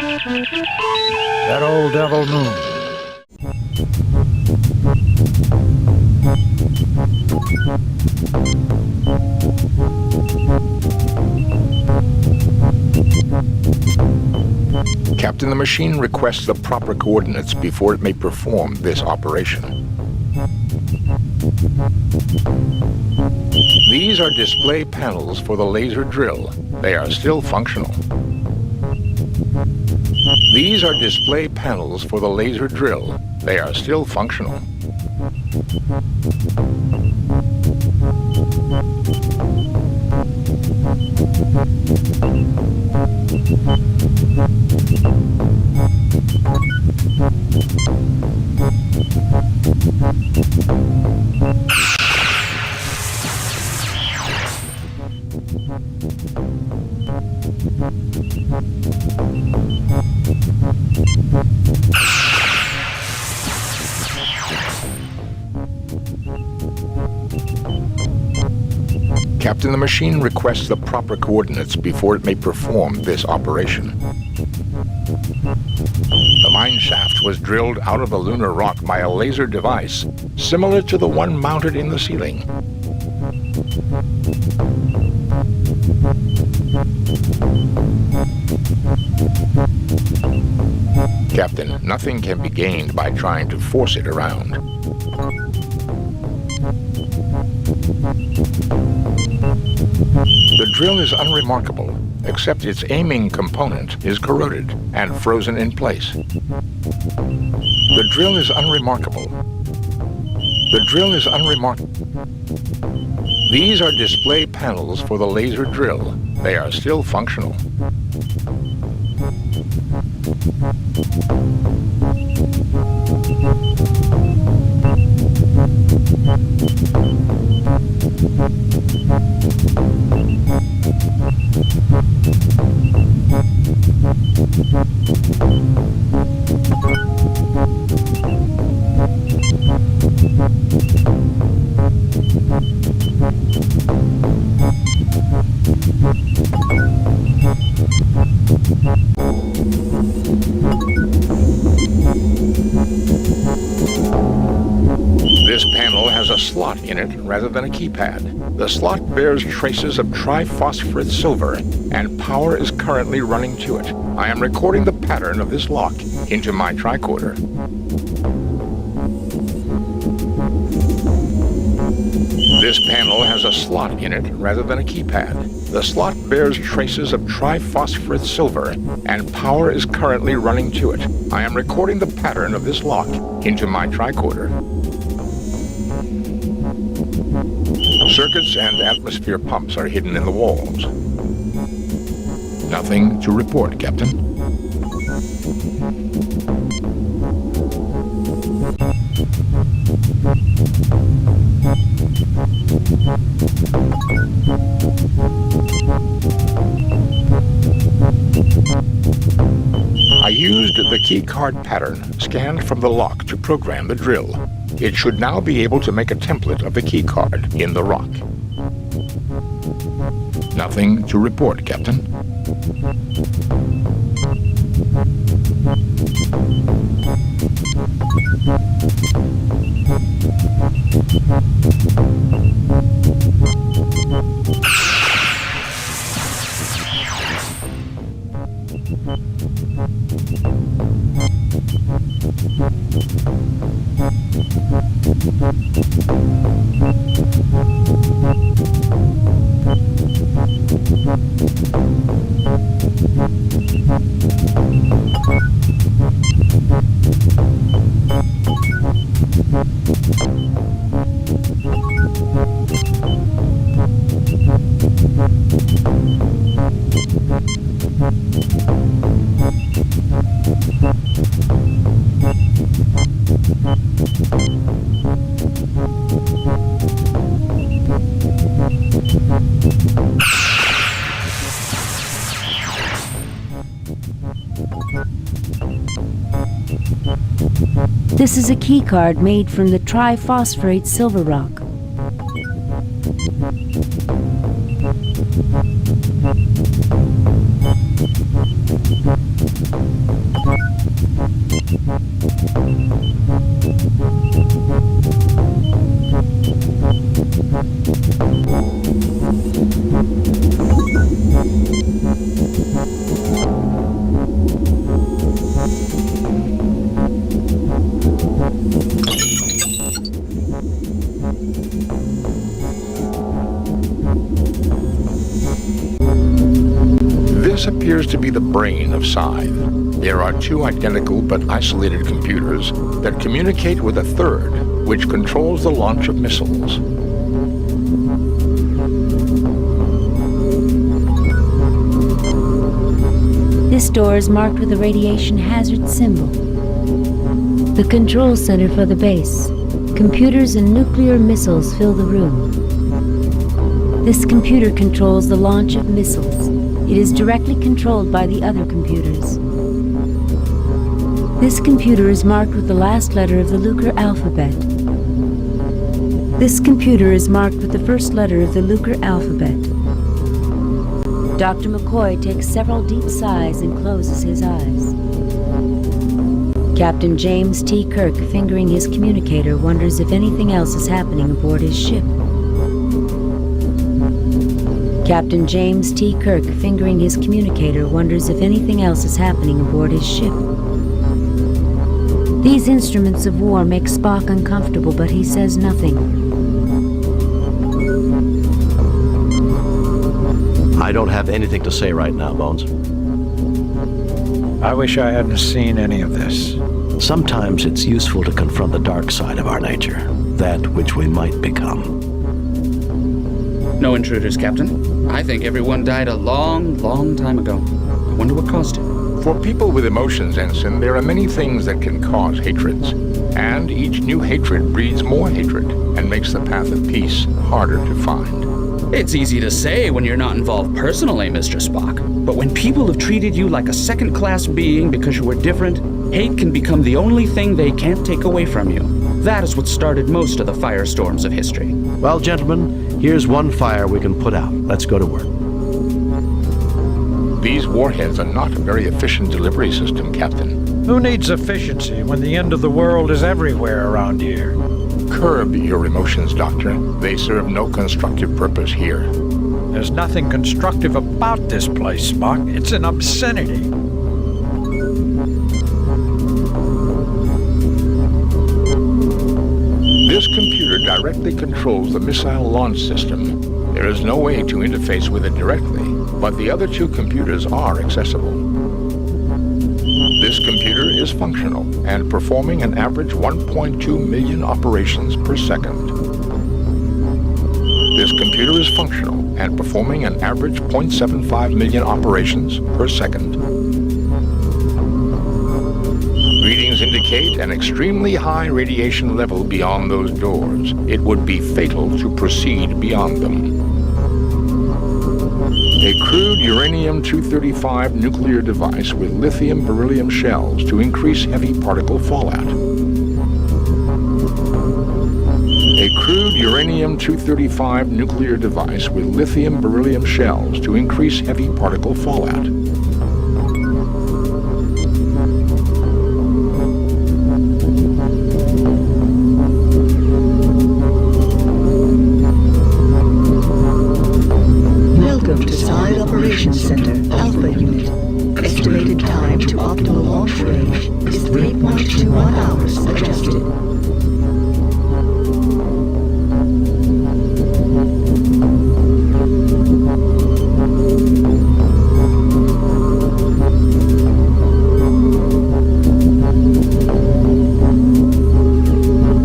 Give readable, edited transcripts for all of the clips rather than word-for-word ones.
That old devil moon. Captain, the machine requests the proper coordinates before it may perform this operation. These are display panels for the laser drill. They are still functional. These are display panels for the laser drill. They are still functional. Captain, the machine requests the proper coordinates before it may perform this operation. The mine shaft was drilled out of the lunar rock by a laser device similar to the one mounted in the ceiling. Captain, nothing can be gained by trying to force it around. The drill is unremarkable, except its aiming component is corroded and frozen in place. The drill is unremarkable. The drill is unremarkable. These are display panels for the laser drill. They are still functional. This panel has a slot in it rather than a keypad. The slot bears traces of triphosphorate silver, and power is currently running to it. I am recording the pattern of this lock into my tricorder. This panel has a slot in it rather than a keypad. The slot bears traces of triphosphorate silver, and power is currently running to it. I am recording the pattern of this lock into my tricorder. Circuits and atmosphere pumps are hidden in the walls. Nothing to report, Captain. I used the keycard pattern scanned from the lock to program the drill. It should now be able to make a template of the keycard in the rock. Nothing to report, Captain. This is a keycard made from the triphosphorate silver rock. this appears to be the brain of Scythe. There are two identical but isolated computers that communicate with a third, which controls the launch of missiles. This door is marked with a radiation hazard symbol. The control center for the base. Computers and nuclear missiles fill the room. This computer controls the launch of missiles. It is directly controlled by the other computers. This computer is marked with the last letter of the Lucre alphabet. This computer is marked with the first letter of the Lucre alphabet. Dr. McCoy takes several deep sighs and closes his eyes. Captain James T. Kirk, fingering his communicator, wonders if anything else is happening aboard his ship. Captain James T. Kirk, fingering his communicator, wonders if anything else is happening aboard his ship. These instruments of war make Spock uncomfortable, but he says nothing. I don't have anything to say right now, Bones. I wish I hadn't seen any of this. Sometimes it's useful to confront the dark side of our nature, that which we might become. No intruders, Captain. I think everyone died a long, long time ago. I wonder what caused it. For people with emotions, Ensign, there are many things that can cause hatreds. And each new hatred breeds more hatred and makes the path of peace harder to find. It's easy to say when you're not involved personally, Mr. Spock. But when people have treated you like a second-class being because you were different, hate can become the only thing they can't take away from you. That is what started most of the firestorms of history. Well, gentlemen, here's one fire we can put out. Let's go to work. These warheads are not a very efficient delivery system, Captain. Who needs efficiency when the end of the world is everywhere around here? Curb your emotions, Doctor. They serve no constructive purpose here. There's nothing constructive about this place, Spock. It's an obscenity. This computer directly controls the missile launch system. There is no way to interface with it directly, but the other two computers are accessible. This computer is functional and performing an average 1.2 million operations per second. This computer is functional and performing an average 0.75 million operations per second. Readings indicate an extremely high radiation level beyond those doors. It would be fatal to proceed beyond them. A crude uranium-235 nuclear device with lithium-beryllium shells to increase heavy particle fallout. A crude uranium-235 nuclear device with lithium-beryllium shells to increase heavy particle fallout. Center, Alpha Unit. Estimated time to optimal launch range is 3.21 hours adjusted.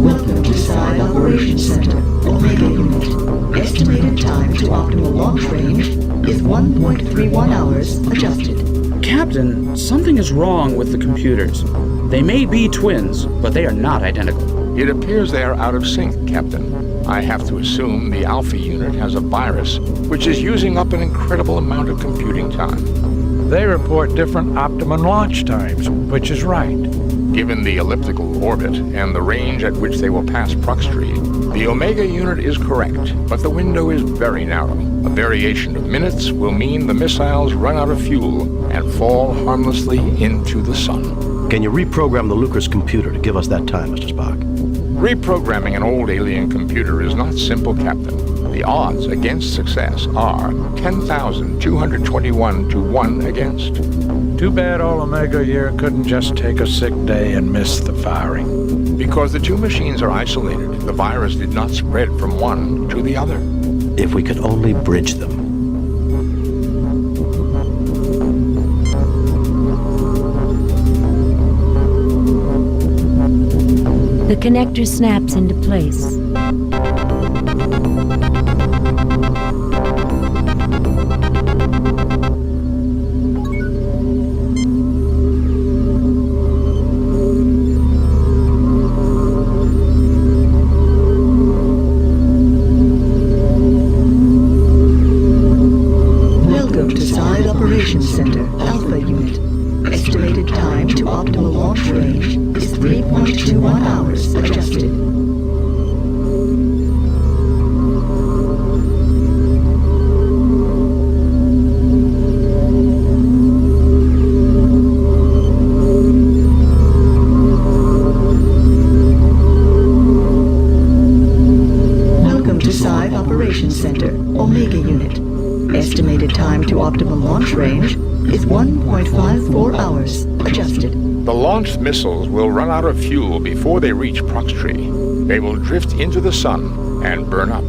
Welcome to Side Operations Center, Omega Unit. Estimated time to optimal launch range is 1.31 hours adjusted. Captain, something is wrong with the computers. They may be twins, but they are not identical. It appears they are out of sync, Captain. I have to assume the Alpha unit has a virus, which is using up an incredible amount of computing time. They report different optimum launch times, which is right. Given the elliptical orbit and the range at which they will pass Proxtree, the Omega unit is correct, but the window is very narrow. A variation of minutes will mean the missiles run out of fuel and fall harmlessly into the sun. Can you reprogram the Lucre's computer to give us that time, Mr. Spock? Reprogramming an old alien computer is not simple, Captain. The odds against success are 10,221 to 1 against. Too bad all Omega here couldn't just take a sick day and miss the firing. Because the two machines are isolated, the virus did not spread from one to the other. If we could only bridge them. connector snaps into place. Welcome to Side Operations Center, Alpha Unit. Estimated time to optimal launch range is 3.21 hours adjusted. Welcome to Side Operations Center, Omega Unit. Estimated time to optimal launch range is 1.54 hours adjusted. The launched missiles will run out of fuel before they reach Proxtree. They will drift into the sun and burn up.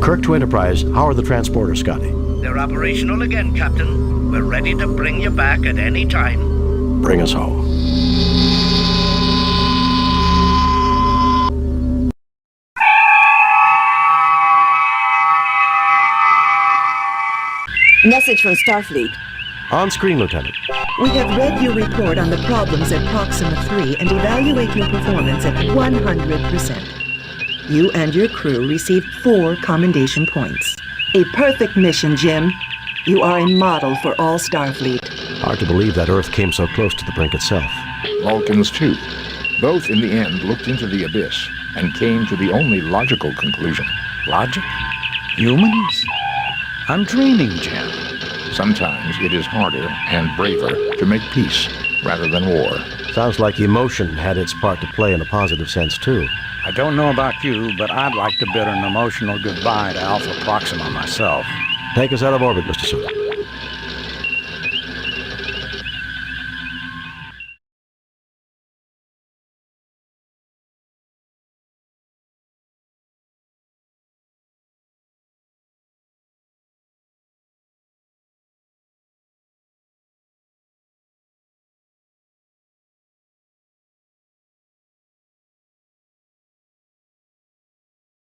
Kirk to Enterprise, how are the transporters, Scotty? They're operational again, Captain. We're ready to bring you back at any time. Bring us home. Message from Starfleet. On screen, Lieutenant. We have read your report on the problems at Proxima 3 and evaluate your performance at 100%. You and your crew received 4 commendation points. A perfect mission, Jim. You are a model for all Starfleet. Hard to believe that Earth came so close to the brink itself. Vulcans, too. Both, in the end, looked into the abyss and came to the only logical conclusion. Logic? Humans? I'm dreaming, Jim. Sometimes it is harder and braver to make peace rather than war. Sounds like emotion had its part to play in a positive sense, too. I don't know about you, but I'd like to bid an emotional goodbye to Alpha Proxima myself. Take us out of orbit, Mr. Sulu.